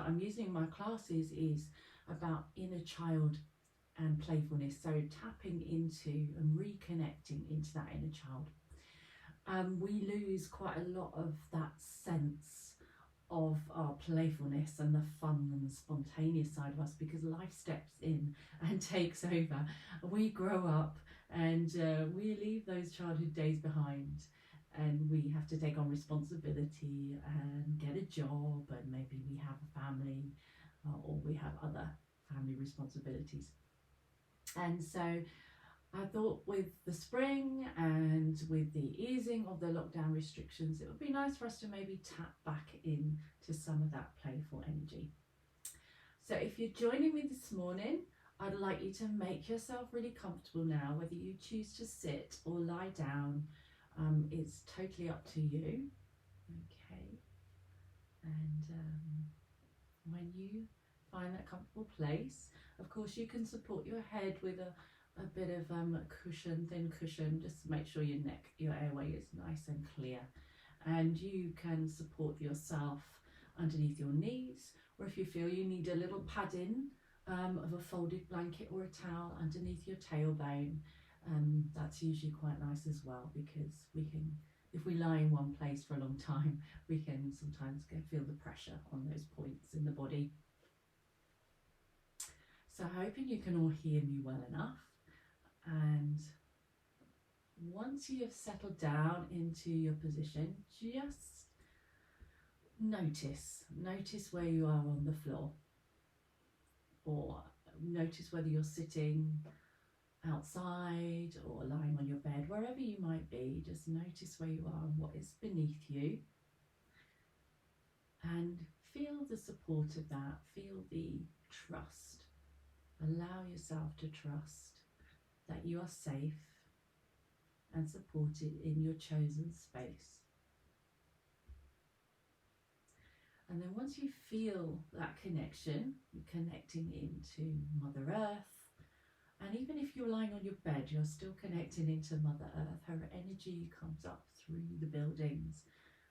that I'm using in my classes is about inner child and playfulness, so tapping into and reconnecting into that inner child. We lose quite a lot of that sense of our playfulness and the fun and the spontaneous side of us because life steps in and takes over. We grow up and we leave those childhood days behind, and we have to take on responsibility and get a job, and maybe we have a family or we have other family responsibilities. And so I thought with the spring and with the easing of the lockdown restrictions, it would be nice for us to maybe tap back in to some of that playful energy. So if you're joining me this morning, I'd like you to make yourself really comfortable now, whether you choose to sit or lie down. It's totally up to you. Okay. And when you find that comfortable place, of course you can support your head with a bit of cushion, thin cushion, just to make sure your airway is nice and clear. And you can support yourself underneath your knees, or if you feel you need a little padding of a folded blanket or a towel underneath your tailbone, that's usually quite nice as well, because we can, if we lie in one place for a long time, we can sometimes feel the pressure on those points in the body. So hoping you can all hear me well enough. And once you have settled down into your position, just notice where you are on the floor, or notice whether you're sitting outside or lying on your bed, wherever you might be. Just notice where you are and what is beneath you, and feel the support of that. Feel the trust. Allow yourself to trust that you are safe and supported in your chosen space. And then once you feel that connection, you're connecting into Mother Earth. And even if you're lying on your bed, you're still connecting into Mother Earth. Her energy comes up through the buildings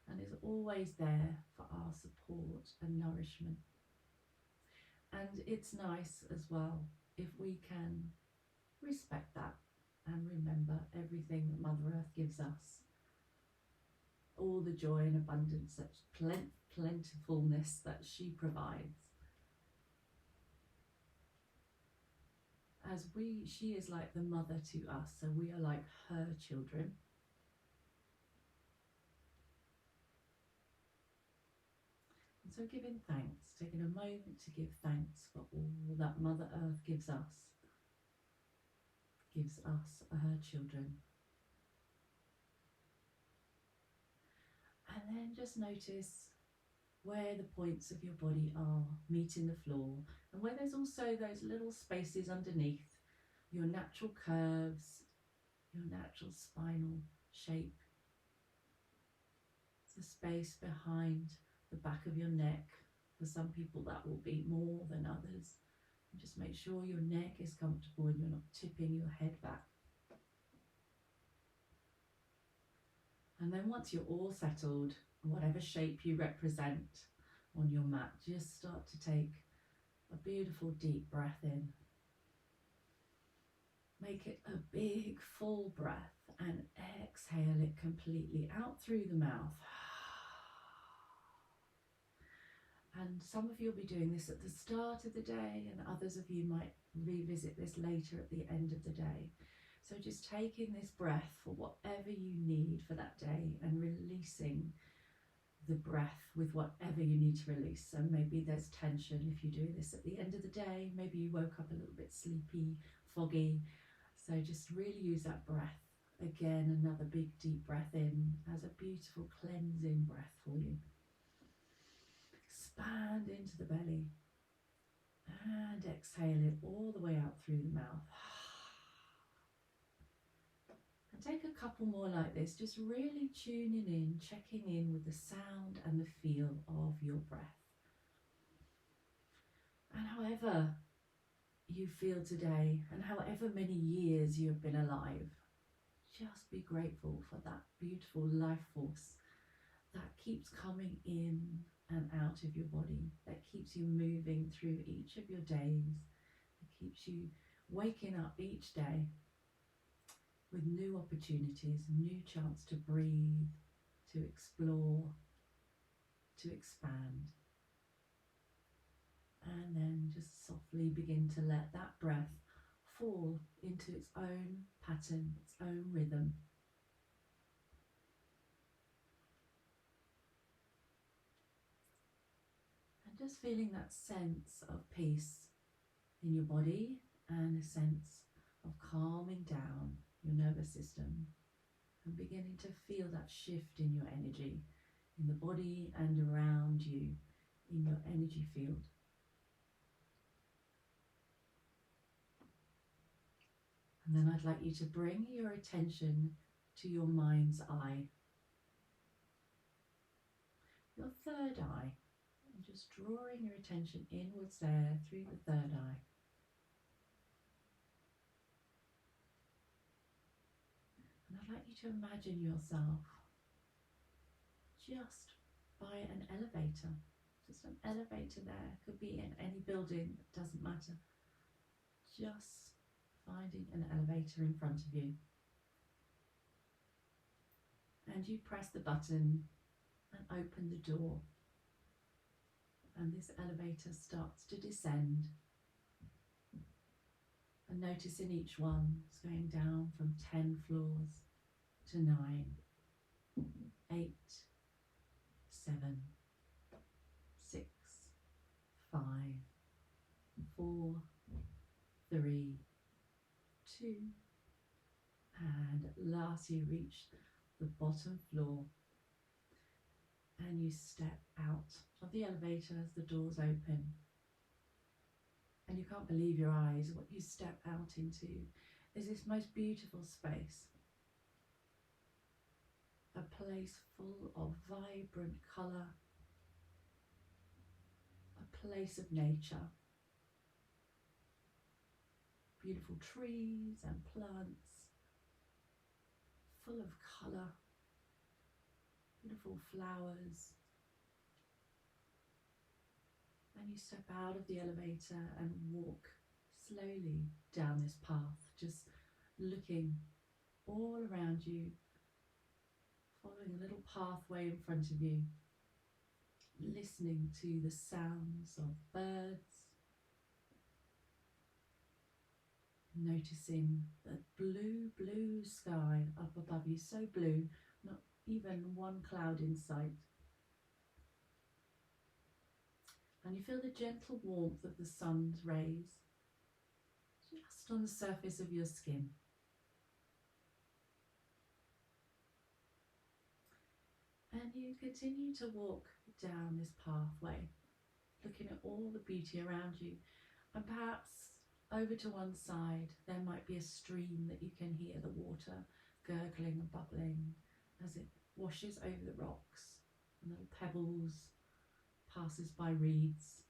and is always there for our support and nourishment. And it's nice as well if we can respect that and remember everything that Mother Earth gives us, all the joy and abundance, such plentifulness that she provides. She is like the mother to us, so we are like her children. And so giving thanks, taking a moment to give thanks for all that Mother Earth gives us her children. And then just notice where the points of your body are meeting the floor, and where there's also those little spaces underneath your natural curves, your natural spinal shape, the space behind the back of your neck. For some people that will be more than others. And just make sure your neck is comfortable and you're not tipping your head back. And then once you're all settled, whatever shape you represent on your mat, just start to take a beautiful deep breath in. Make it a big full breath and exhale it completely out through the mouth. And some of you will be doing this at the start of the day, and others of you might revisit this later at the end of the day. So just taking this breath for whatever you need for that day and releasing the breath with whatever you need to release. So maybe there's tension if you do this at the end of the day. Maybe you woke up a little bit sleepy, foggy. So just really use that breath. Again, another big deep breath in as a beautiful cleansing breath for you. Expand into the belly and exhale it all the way out through the mouth. And take a couple more like this, just really tuning in, checking in with the sound and the feel of your breath. And however you feel today, and however many years you have been alive, just be grateful for that beautiful life force that keeps coming in and out of your body, that keeps keeps you moving through each of your days. It keeps you waking up each day with new opportunities, new chance to breathe, to explore, to expand. And then just softly begin to let that breath fall into its own pattern, its own rhythm. And just feeling that sense of peace in your body and a sense of calming down your nervous system and beginning to feel that shift in your energy, in the body and around you, in your energy field. And then I'd like you to bring your attention to your mind's eye, your third eye, and just drawing your attention inwards there through the third eye. And I'd like you to imagine yourself just by an elevator, just an elevator there, could be in any building, it doesn't matter, just finding an elevator in front of you. And you press the button and open the door, and this elevator starts to descend. And notice in each one it's going down from 10 floors to 9, 8, 7, 6, 5, 4, 3, 2, and last you reach the bottom floor and you step out of the elevator as the doors open, and you can't believe your eyes. What you step out into is this most beautiful space, a place full of vibrant colour, a place of nature, beautiful trees and plants, full of colour, beautiful flowers. And you step out of the elevator and walk slowly down this path, just looking all around you, following a little pathway in front of you, listening to the sounds of birds, noticing the blue sky up above you, so blue, not even one cloud in sight. And you feel the gentle warmth of the sun's rays just on the surface of your skin. And you continue to walk down this pathway, looking at all the beauty around you. And perhaps over to one side, there might be a stream that you can hear the water gurgling and bubbling as it washes over the rocks, and little pebbles passes by reeds.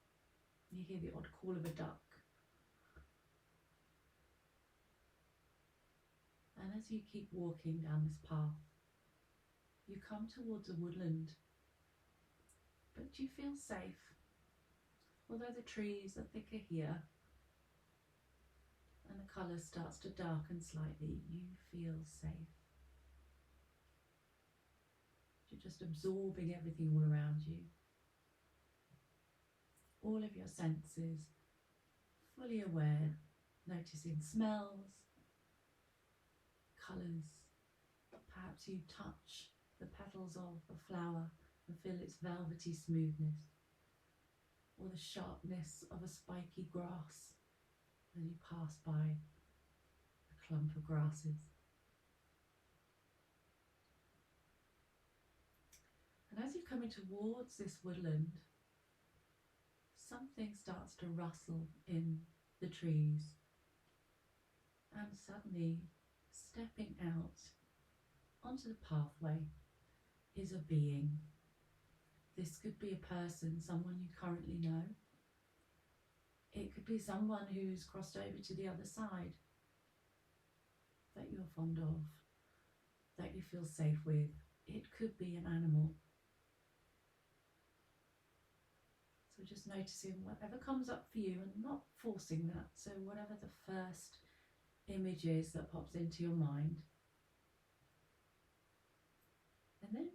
You hear the odd call of a duck. And as you keep walking down this path, you come towards a woodland, but you feel safe. Although the trees are thicker here and the colour starts to darken slightly, you feel safe. You're just absorbing everything all around you. All of your senses fully aware, noticing smells, colours. Perhaps you touch the petals of a flower and feel its velvety smoothness, or the sharpness of a spiky grass as you pass by a clump of grasses. And as you're coming towards this woodland, something starts to rustle in the trees, and suddenly stepping out onto the pathway is a being. This could be a person, someone you currently know. It could be someone who's crossed over to the other side that you're fond of, that you feel safe with. It could be an animal. So So just noticing whatever comes up for you and not forcing that. So whatever the first image is that pops into your mind. And then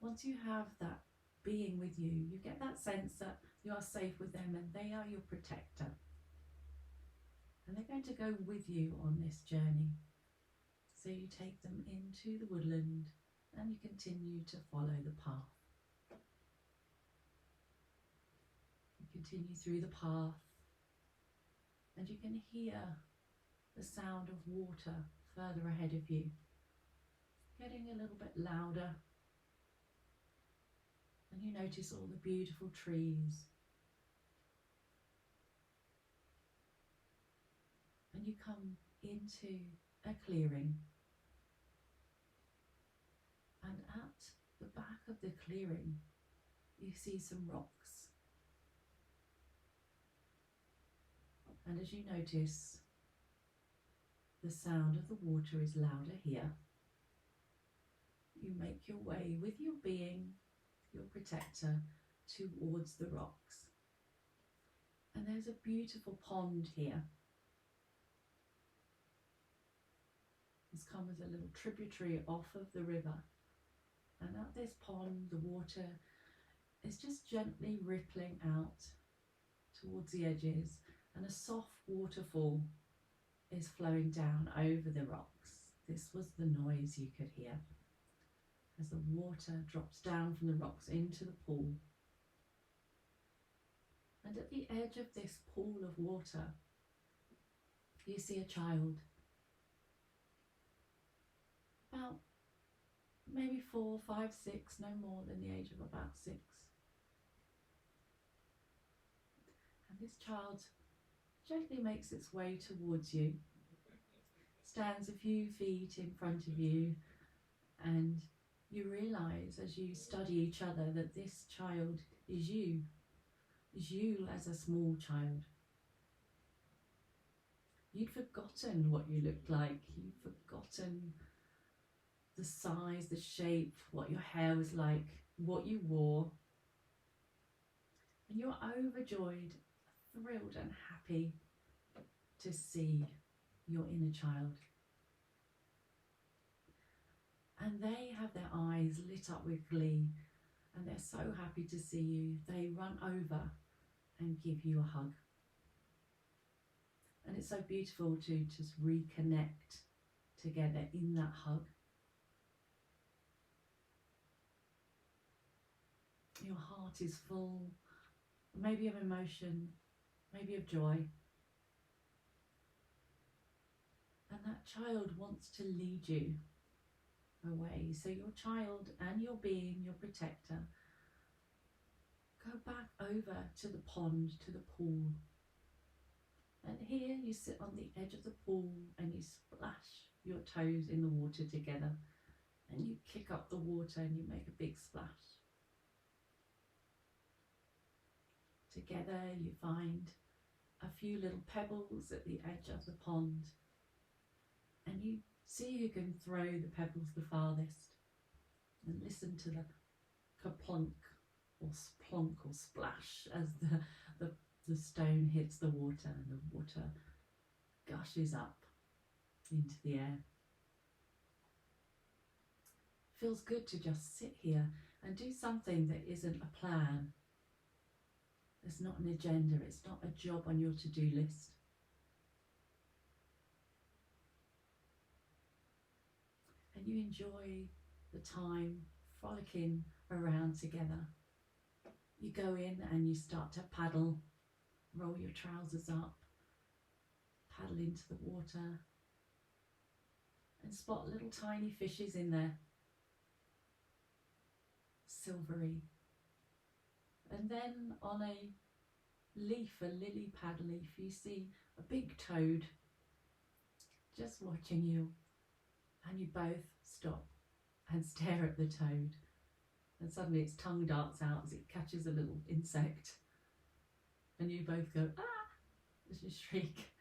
once you have that being with you, you get that sense that you are safe with them and they are your protector. And they're going to go with you on this journey. So you take them into the woodland and you continue to follow the path. You continue through the path and you can hear the sound of water further ahead of you, getting a little bit louder. And you notice all the beautiful trees. And you come into a clearing. And at the back of the clearing, you see some rocks. And as you notice, the sound of the water is louder here. You make your way with your being, your protector, towards the rocks. And there's a beautiful pond here. It's come as a little tributary off of the river. And at this pond, the water is just gently rippling out towards the edges, and a soft waterfall is flowing down over the rocks. This was the noise you could hear as the water drops down from the rocks into the pool. And at the edge of this pool of water, you see a child, about maybe 4, 5, 6, no more than the age of about 6. And this child gently makes its way towards you, stands a few feet in front of you, and you realise as you study each other that this child is you as a small child. You'd forgotten what you looked like, you'd forgotten the size, the shape, what your hair was like, what you wore. And you're overjoyed, thrilled and happy to see your inner child. And they have their eyes lit up with glee and they're so happy to see you. They run over and give you a hug. And it's so beautiful to just reconnect together in that hug. Your heart is full, maybe of emotion, maybe of joy. And that child wants to lead you away. So your child and your being, your protector, go back over to the pond, to the pool. And here you sit on the edge of the pool and you splash your toes in the water together. And you kick up the water and you make a big splash. Together you find a few little pebbles at the edge of the pond. And you see who can throw the pebbles the farthest. And listen to the kaplunk or splonk or splash as the stone hits the water and the water gushes up into the air. Feels good to just sit here and do something that isn't a plan. It's not an agenda, it's not a job on your to-do list. And you enjoy the time frolicking around together. You go in and you start to paddle, roll your trousers up, paddle into the water and spot little tiny fishes in there, silvery. And then on a leaf, a lily pad leaf, you see a big toad just watching you, and you both stop and stare at the toad, and suddenly its tongue darts out as it catches a little insect, and you both go ah as you shriek,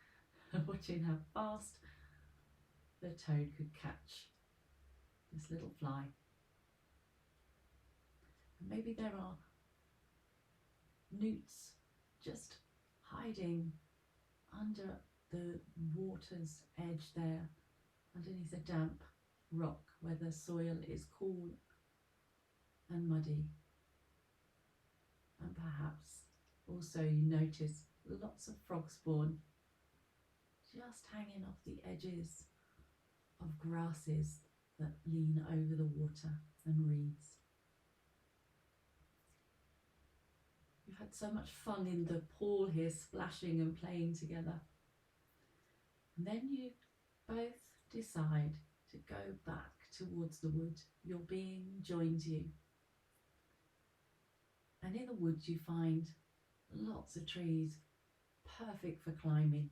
watching how fast the toad could catch this little fly. And maybe there are newts just hiding under the water's edge there, underneath a damp rock where the soil is cool and muddy. And perhaps also you notice lots of frog spawn just hanging off the edges of grasses that lean over the water and reeds. We've had so much fun in the pool here, splashing and playing together. And then you both decide to go back towards the wood. Your being joins you. And in the woods you find lots of trees, perfect for climbing.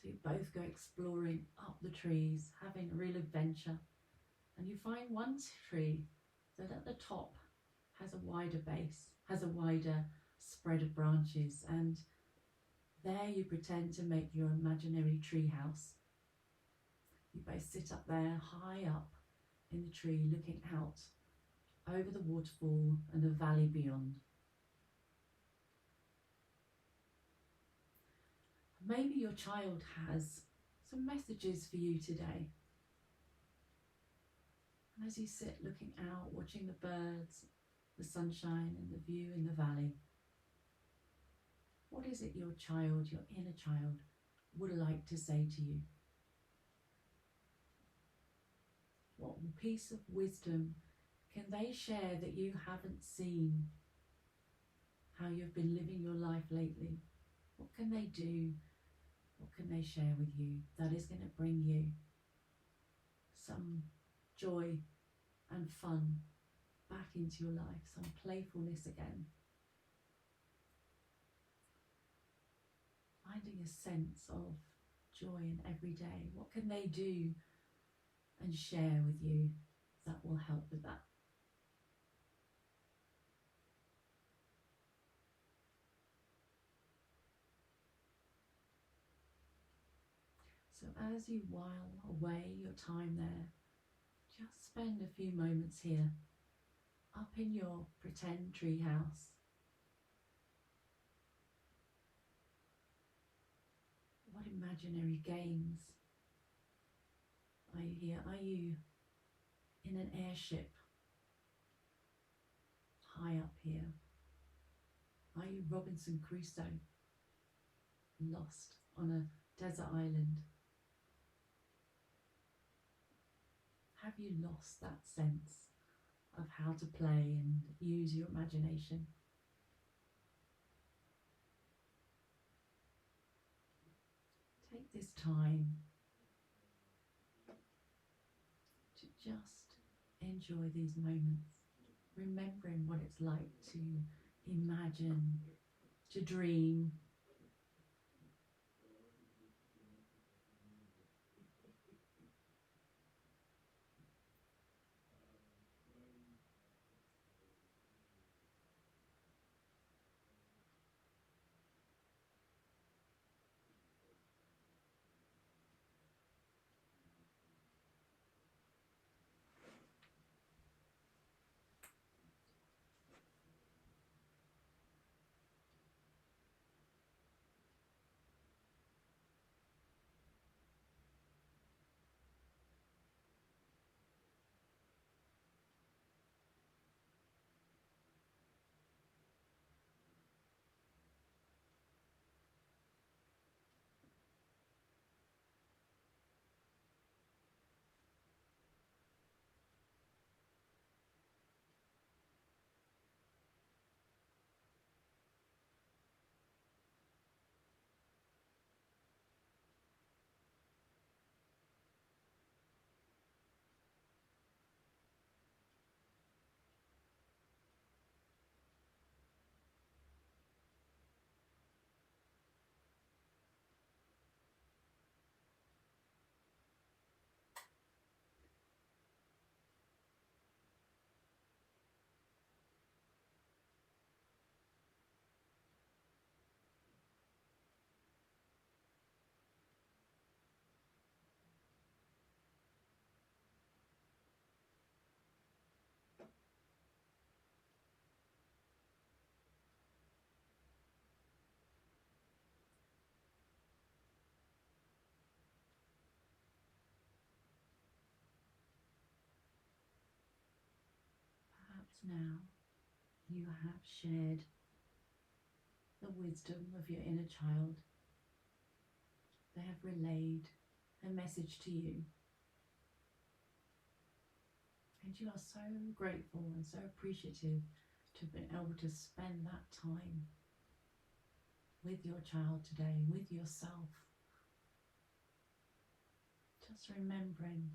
So you both go exploring up the trees, having a real adventure. And you find one tree that at the top has a wider base, has a wider spread of branches, and there you pretend to make your imaginary tree house. You both sit up there, high up in the tree, looking out over the waterfall and the valley beyond. Maybe your child has some messages for you today. And as you sit looking out, watching the birds, the sunshine and the view in the valley, what is it your child, your inner child, would like to say to you? What piece of wisdom can they share that you haven't seen? How you've been living your life lately? What can they do? What can they share with you that is going to bring you some joy and fun back into your life, some playfulness again? Finding a sense of joy in every day. What can they do and share with you that will help with that? So as you while away your time there, just spend a few moments here, up in your pretend tree house. What imaginary games are you here? Are you in an airship high up here? Are you Robinson Crusoe, lost on a desert island? Have you lost that sense of how to play and use your imagination? Take this time to just enjoy these moments, remembering what it's like to imagine, to dream. Now you have shared the wisdom of your inner child. They have relayed a message to you. And you are so grateful and so appreciative to have been able to spend that time with your child today, with yourself. Just remembering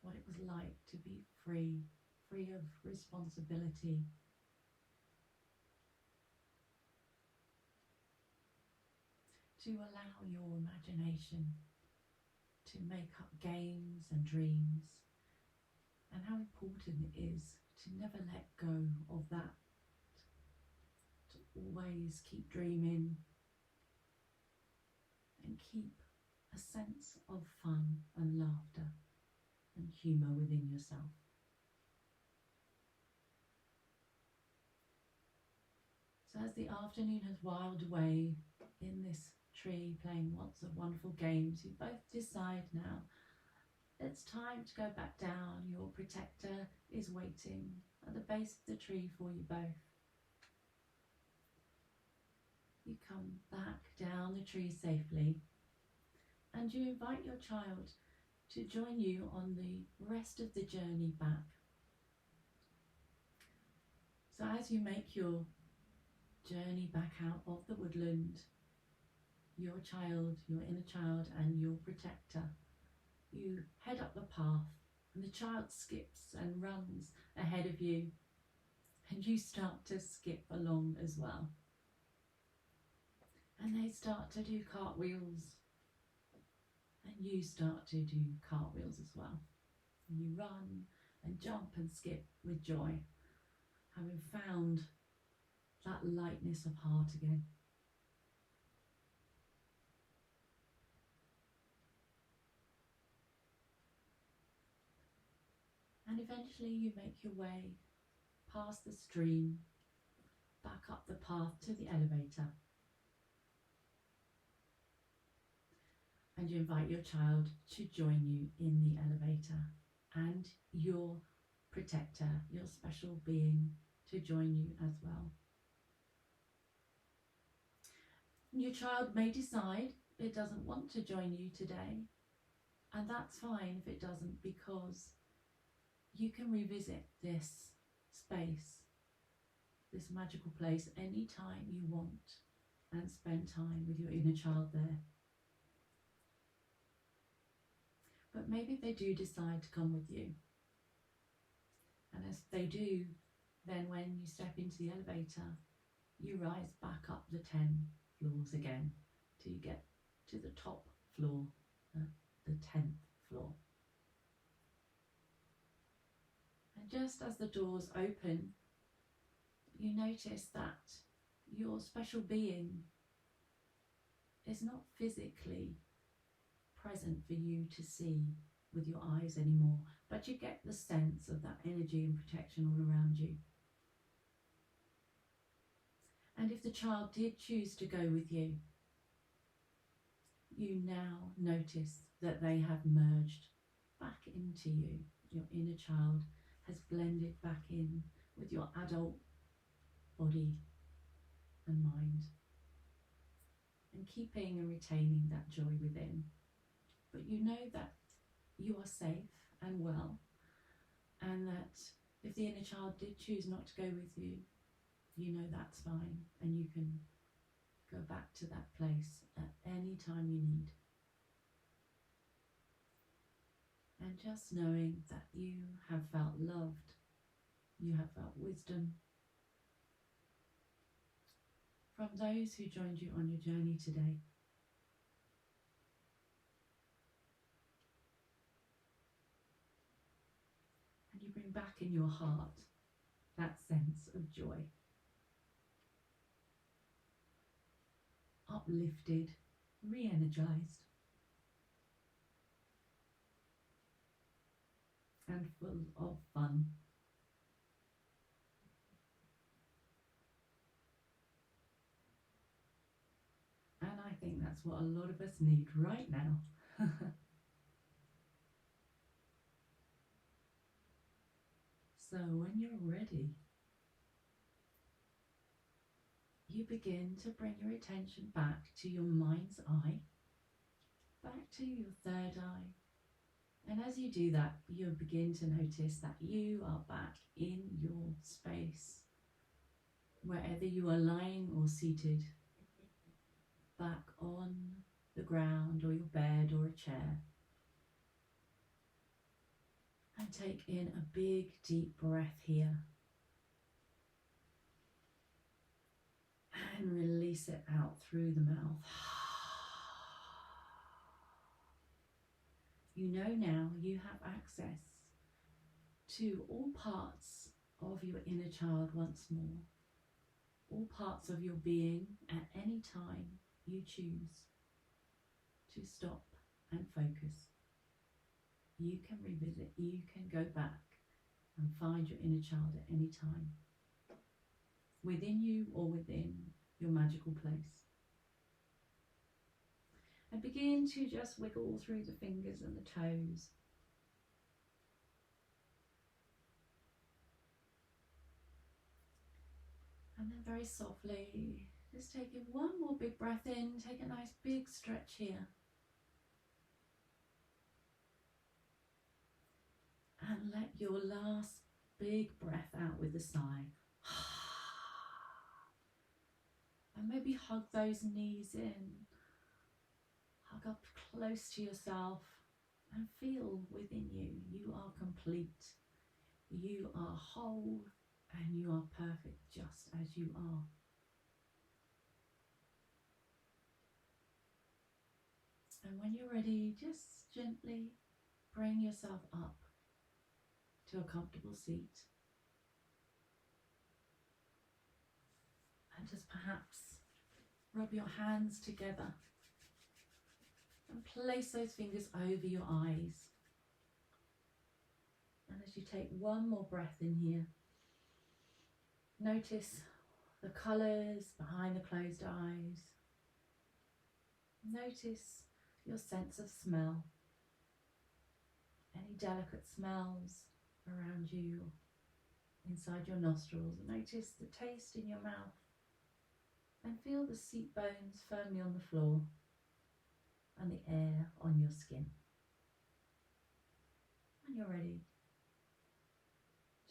what it was like to be free of responsibility. To allow your imagination to make up games and dreams, and how important it is to never let go of that, to always keep dreaming and keep a sense of fun and laughter and humour within yourself. So as the afternoon has whiled away in this tree, playing lots of wonderful games, you both decide now it's time to go back down. Your protector is waiting at the base of the tree for you both. You come back down the tree safely, and you invite your child to join you on the rest of the journey back. So as you make your journey back out of the woodland, your child, your inner child, and your protector, you head up the path, and the child skips and runs ahead of you, and you start to skip along as well. And they start to do cartwheels, and you start to do cartwheels as well. And you run and jump and skip with joy, having found that lightness of heart again. And eventually you make your way past the stream, back up the path to the elevator. And you invite your child to join you in the elevator, and your protector, your special being, to join you as well. Your child may decide it doesn't want to join you today, and that's fine if it doesn't, because you can revisit this space, this magical place, anytime you want, and spend time with your inner child there. But maybe they do decide to come with you. And as they do, then when you step into the elevator, you rise back up the 10 floors again till you get to the top floor, the 10th floor. And just as the doors open, you notice that your special being is not physically present for you to see with your eyes anymore, but you get the sense of that energy and protection all around you. And if the child did choose to go with you, you now notice that they have merged back into you. Your inner child has blended back in with your adult body and mind, and keeping and retaining that joy within. But you know that you are safe and well, and that if the inner child did choose not to go with you, you know that's fine, and you can go back to that place at any time you need. And just knowing that you have felt loved, you have felt wisdom from those who joined you on your journey today. And you bring back in your heart that sense of joy. Uplifted, re-energized, and full of fun. And I think that's what a lot of us need right now. So when you're ready, you begin to bring your attention back to your mind's eye, back to your third eye. And as you do that, you'll begin to notice that you are back in your space, wherever you are lying or seated, back on the ground or your bed or a chair. And take in a big deep breath here. And release it out through the mouth. You know now you have access to all parts of your inner child once more. All parts of your being at any time you choose to stop and focus. You can revisit, you can go back and find your inner child at any time, within you or within your magical place. And begin to just wiggle through the fingers and the toes. And then very softly, just taking one more big breath in, take a nice big stretch here. And let your last big breath out with a sigh. And maybe hug those knees in. Hug up close to yourself and feel within you. You are complete. You are whole and you are perfect just as you are. And when you're ready, just gently bring yourself up to a comfortable seat. And just perhaps rub your hands together and place those fingers over your eyes. And as you take one more breath in here, notice the colours behind the closed eyes. Notice your sense of smell. Any delicate smells around you, inside your nostrils. Notice the taste in your mouth and feel the seat bones firmly on the floor and the air on your skin. When you're ready,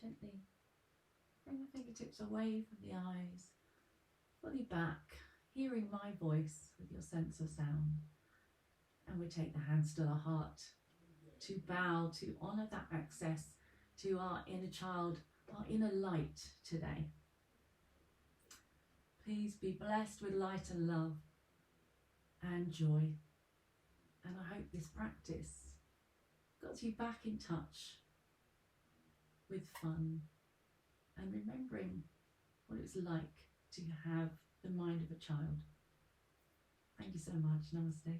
gently bring the fingertips away from the eyes, fully back, hearing my voice with your sense of sound. And we take the hands to the heart to bow, to honour that access to our inner child, our inner light today. Please be blessed with light and love and joy. And I hope this practice got you back in touch with fun and remembering what it's like to have the mind of a child. Thank you so much. Namaste.